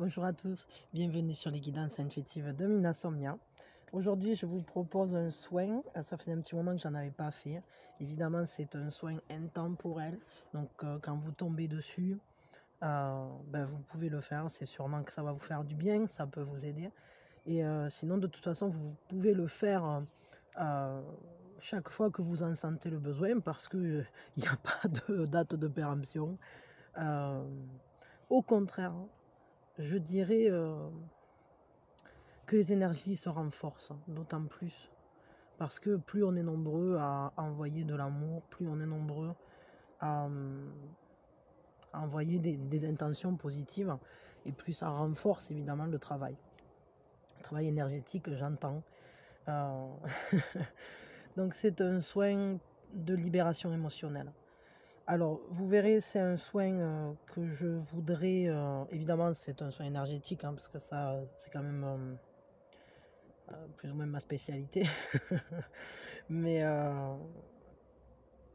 Bonjour à tous, bienvenue sur les guidances intuitives de Minasomnia. Aujourd'hui, je vous propose un soin, ça faisait un petit moment que j'en avais pas fait. Évidemment, c'est un soin intemporel, donc quand vous tombez dessus, vous pouvez le faire, c'est sûrement que ça va vous faire du bien, ça peut vous aider. Et sinon, de toute façon, vous pouvez le faire chaque fois que vous en sentez le besoin, parce qu'il n'y a pas de date de péremption. Au contraire, je dirais que les énergies se renforcent, d'autant plus. Parce que plus on est nombreux à envoyer de l'amour, plus on est nombreux à envoyer des intentions positives, et plus ça renforce évidemment le travail. Le travail énergétique, j'entends. Donc c'est un soin de libération émotionnelle. Alors, vous verrez, c'est un soin que je voudrais... évidemment, c'est un soin énergétique, hein, parce que ça, c'est quand même plus ou moins ma spécialité. Mais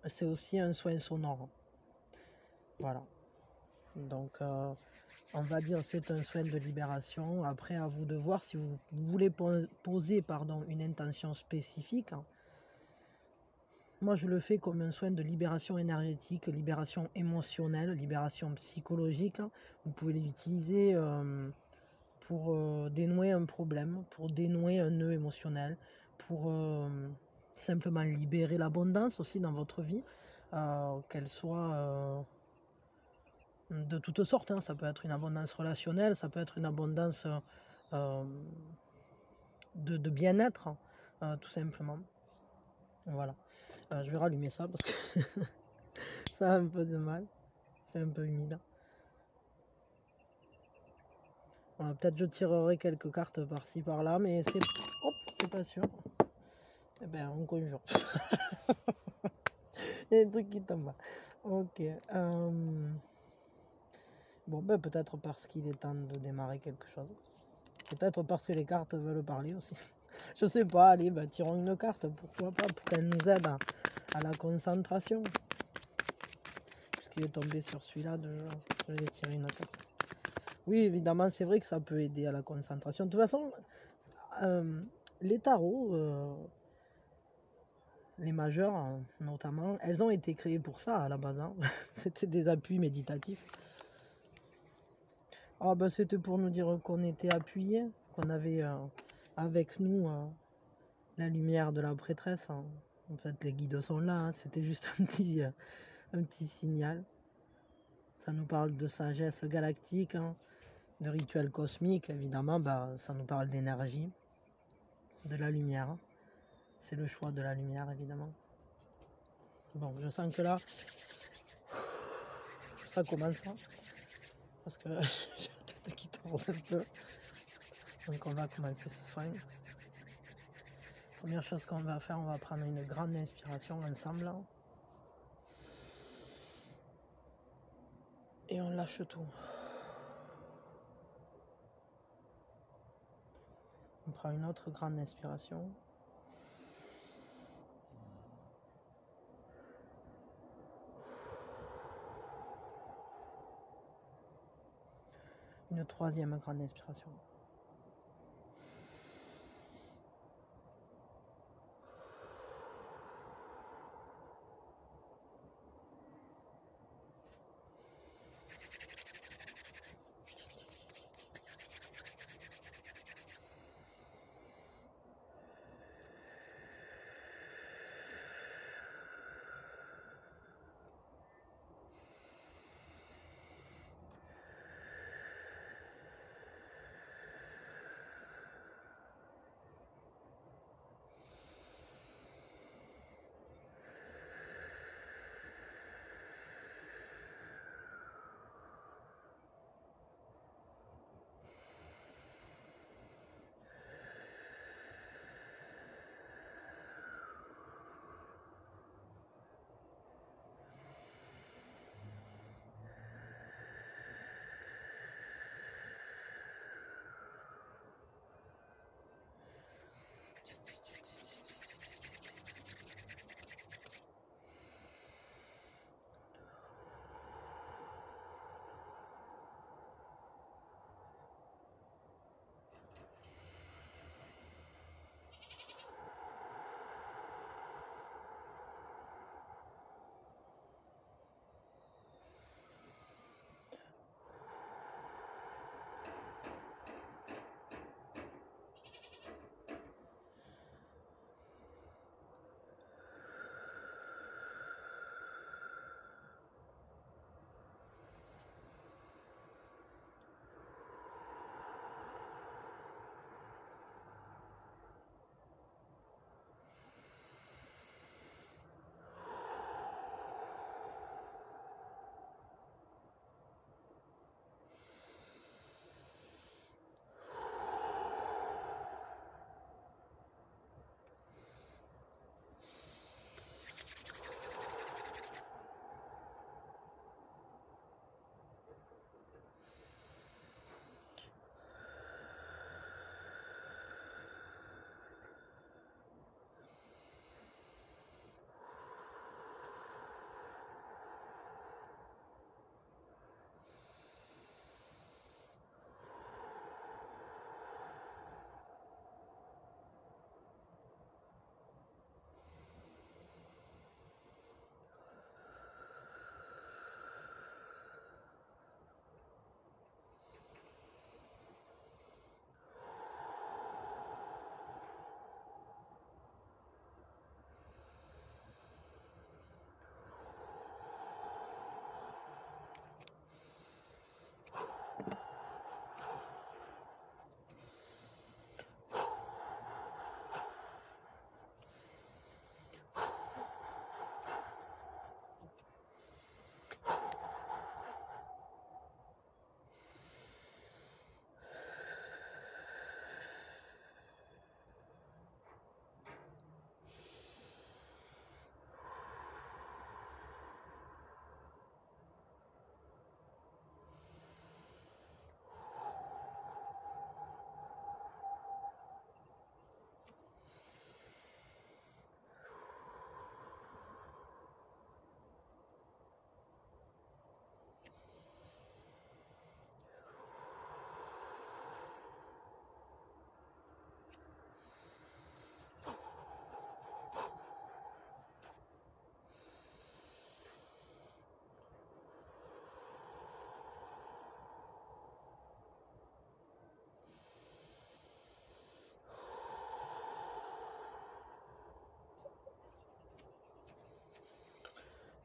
c'est aussi un soin sonore. Voilà. Donc, on va dire c'est un soin de libération. Après, à vous de voir si vous voulez poser une intention spécifique. Moi, je le fais comme un soin de libération énergétique, libération émotionnelle, libération psychologique. Vous pouvez l'utiliser pour dénouer un problème, pour dénouer un nœud émotionnel, pour simplement libérer l'abondance aussi dans votre vie, qu'elle soit de toutes sortes. Hein. Ça peut être une abondance relationnelle, ça peut être une abondance de bien-être, tout simplement. Voilà. Je vais rallumer ça parce que ça a un peu de mal. C'est un peu humide. Voilà, peut-être je tirerai quelques cartes par-ci par-là, mais c'est pas sûr. Eh ben, on conjure. Il y a des trucs qui tombent. Ok. Bon, ben peut-être parce qu'il est temps de démarrer quelque chose. Peut-être parce que les cartes veulent parler aussi. Je sais pas, allez, ben, tirons une carte, pourquoi pas, pour qu'elle nous aide à la concentration. Puisqu'il est tombé sur celui-là, je vais tirer une carte. Oui, évidemment, c'est vrai que ça peut aider à la concentration. De toute façon, les tarots, les majeurs notamment, elles ont été créées pour ça à la base. Hein. C'était des appuis méditatifs. Ah ben, c'était pour nous dire qu'on était appuyés, qu'on avait avec nous la lumière de la prêtresse. Hein. En fait, les guides sont là, hein. C'était juste un petit signal. Ça nous parle de sagesse galactique, hein, de rituels cosmiques, évidemment. Ça nous parle d'énergie, de la lumière. C'est le choix de la lumière, évidemment. Bon, je sens que là, ça commence, hein, parce que j'ai la tête qui tourne un peu. Donc on va commencer ce soin. Première chose qu'on va faire, on va prendre une grande inspiration ensemble. Et on lâche tout. On prend une autre grande inspiration. Une troisième grande inspiration.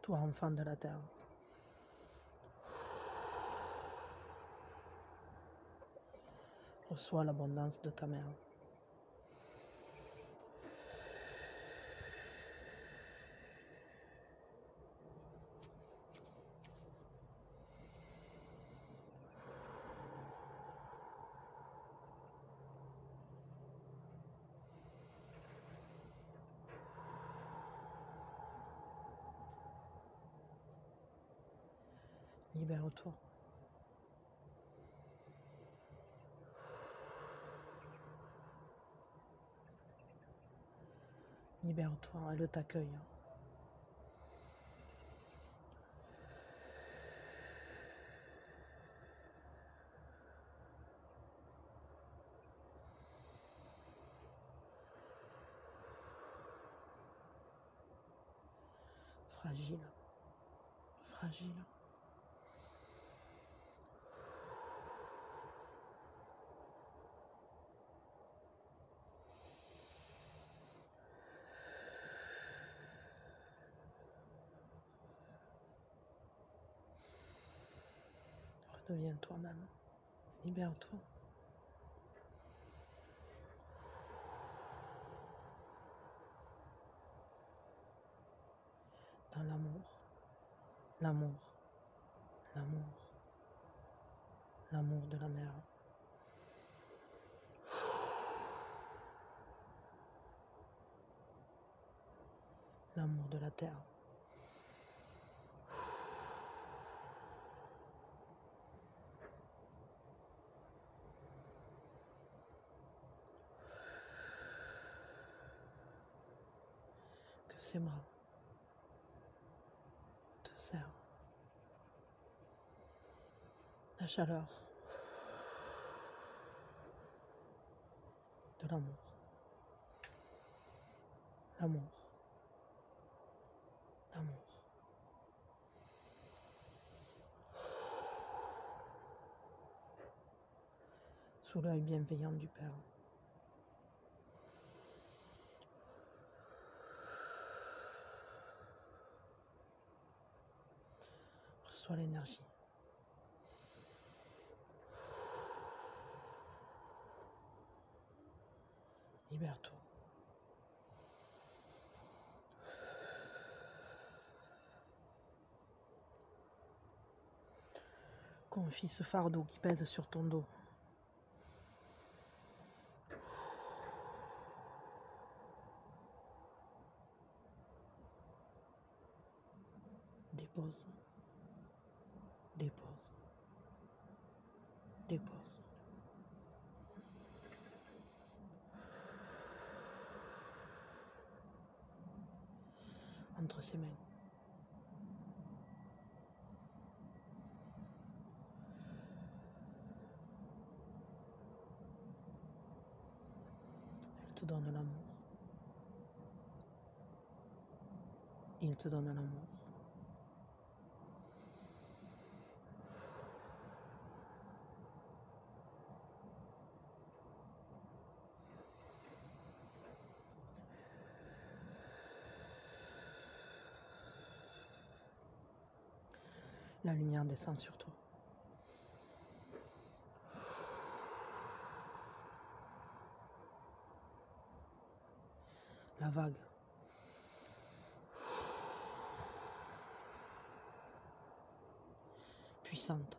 Toi, enfant de la terre, reçois l'abondance de ta mère. Libère-toi. Libère-toi, elle t'accueille. Fragile, fragile. Redeviens toi-même. Libère-toi. Dans l'amour, l'amour, l'amour, l'amour de la mer. L'amour de la terre. Que ses bras te serrent. La chaleur de l'amour. L'amour. L'amour. Sous l'œil bienveillant du Père. Reçois l'énergie. Libère-toi. Confie ce fardeau qui pèse sur ton dos. Dépose. Dépose. Dépose. Entre ses mains. Elle te donne l'amour. Il te donne l'amour. La lumière descend sur toi. La vague. Puissante.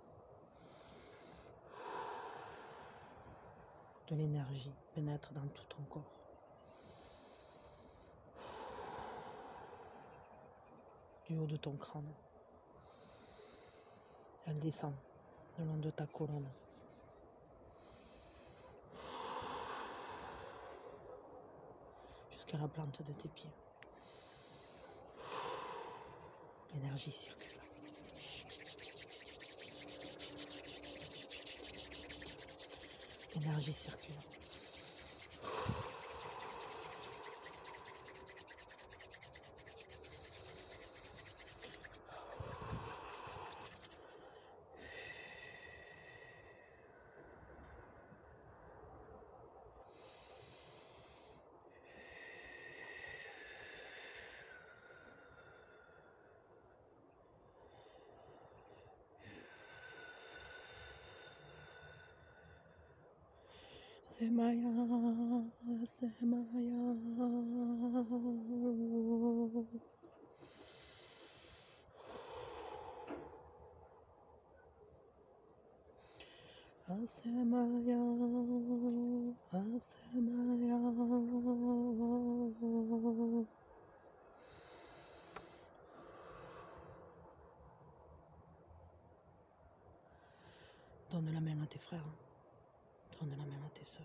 De l'énergie pénètre dans tout ton corps. Du haut de ton crâne. Elle descend le long de ta colonne. Jusqu'à la plante de tes pieds. L'énergie circule. L'énergie circule. c'est Maya, c'est Maya. Asemaya, Asemaya. Donne la main à tes frères, donne la main à tes sœurs,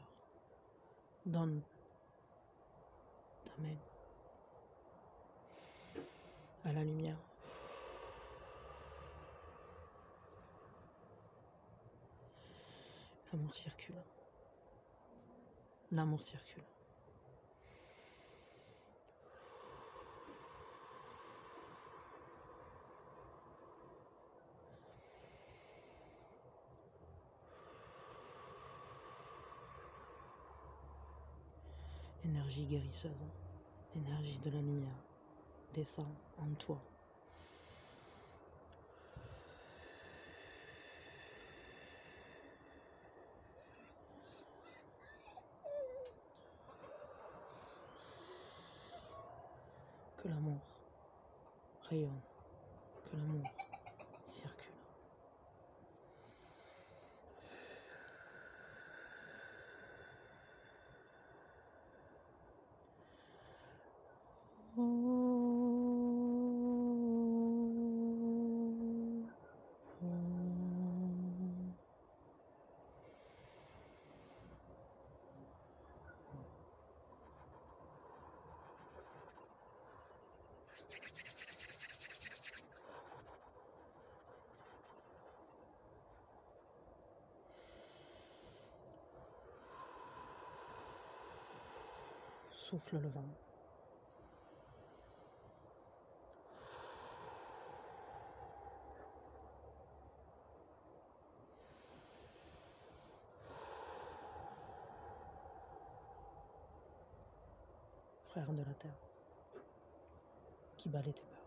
donne ta main à la lumière. L'amour circule. L'amour circule. Énergie guérisseuse, énergie de la lumière, descend en toi. Que l'amour rayonne, que l'amour circule. Souffle le vent. Frère de la terre, qui balaie tes peurs.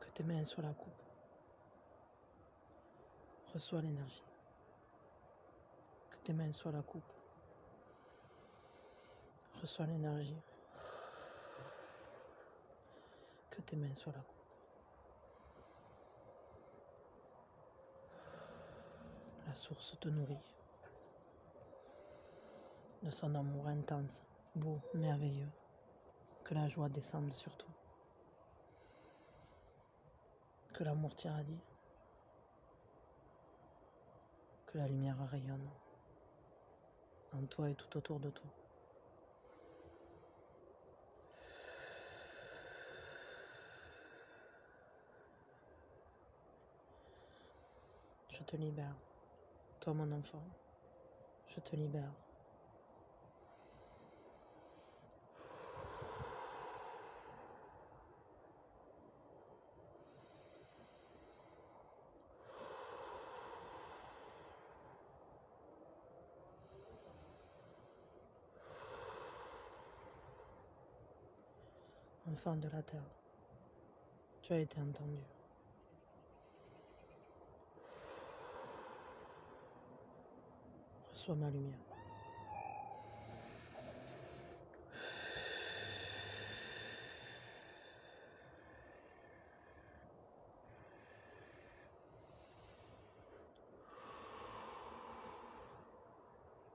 Que tes mains soient la coupe. Reçois l'énergie. Que tes mains soient la coupe. Reçois l'énergie. Que tes mains soient la coupe. La source te nourrit de son amour intense, beau, merveilleux. Que la joie descende sur toi. Que l'amour t'irradie. Que la lumière rayonne en toi et tout autour de toi. Je te libère, toi mon enfant, je te libère. Enfant de la terre, tu as été entendu. Reçois ma lumière.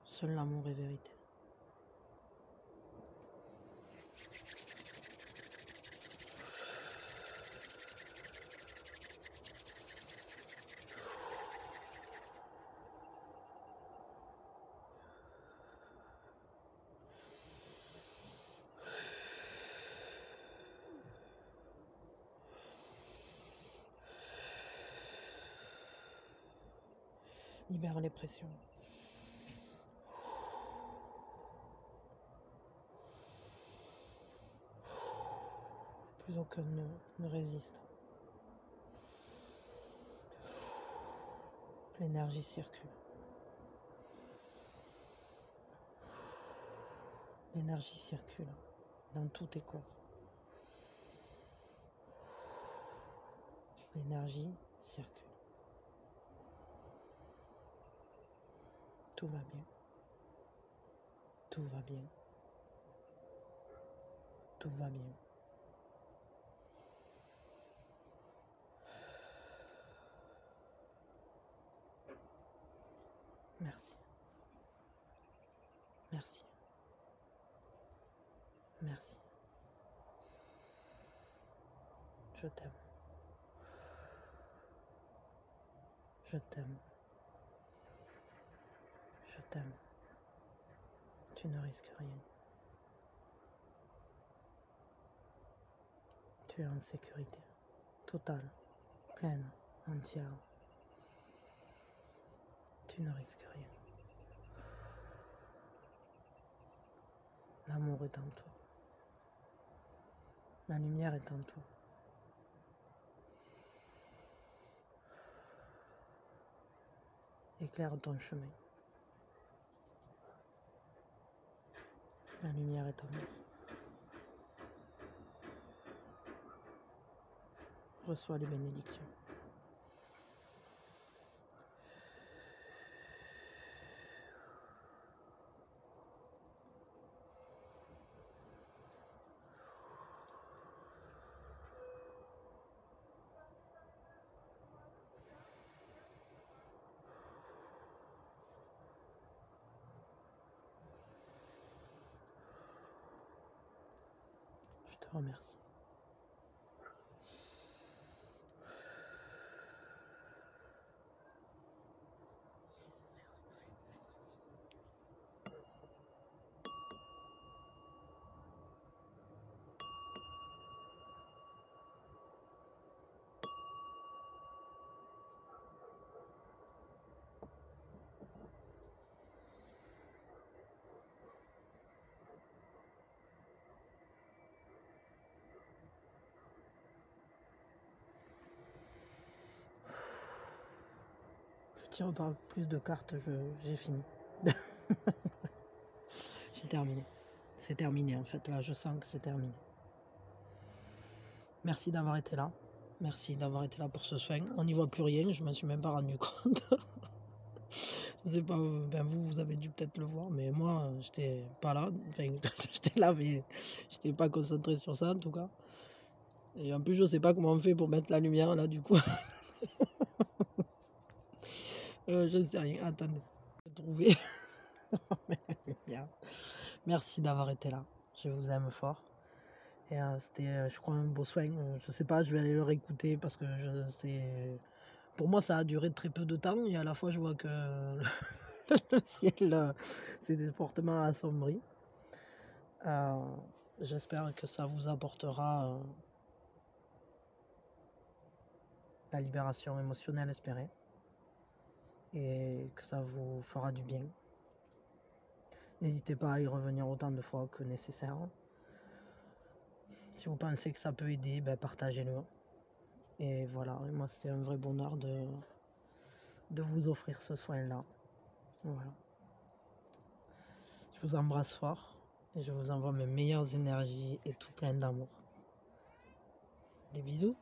Seul l'amour est vérité. Libère les pressions. Plus aucun ne résiste. L'énergie circule. L'énergie circule dans tous tes corps. L'énergie circule. Tout va bien. Tout va bien. Tout va bien. Merci. Merci. Merci. Je t'aime. Je t'aime. Je t'aime. Tu ne risques rien. Tu es en sécurité. Totale. Pleine. Entière. Tu ne risques rien. L'amour est en toi. La lumière est en toi. Éclaire ton chemin. La lumière est amour. Reçois les bénédictions. Je te remercie. Je tire pas plus de cartes, j'ai fini. J'ai terminé. C'est terminé en fait, là je sens que c'est terminé. Merci d'avoir été là. Merci d'avoir été là pour ce soin. On n'y voit plus rien, je ne m'en suis même pas rendu compte. Je sais pas, ben vous avez dû peut-être le voir, mais moi j'étais pas là. Enfin, j'étais là, mais j'étais pas concentré sur ça en tout cas. Et en plus, je sais pas comment on fait pour mettre la lumière là, du coup. Je sais rien. Attendez, je vais trouver. Merci d'avoir été là. Je vous aime fort. Et c'était, je crois, un beau soin. Je sais pas, je vais aller le réécouter parce que pour moi, ça a duré très peu de temps. Et à la fois, je vois que le ciel s'était fortement assombri. J'espère que ça vous apportera la libération émotionnelle espérée. Et que ça vous fera du bien. N'hésitez pas à y revenir autant de fois que nécessaire. Si vous pensez que ça peut aider, ben partagez-le. Et voilà, moi c'était un vrai bonheur de vous offrir ce soin-là. Voilà. Je vous embrasse fort et je vous envoie mes meilleures énergies et tout plein d'amour. Des bisous.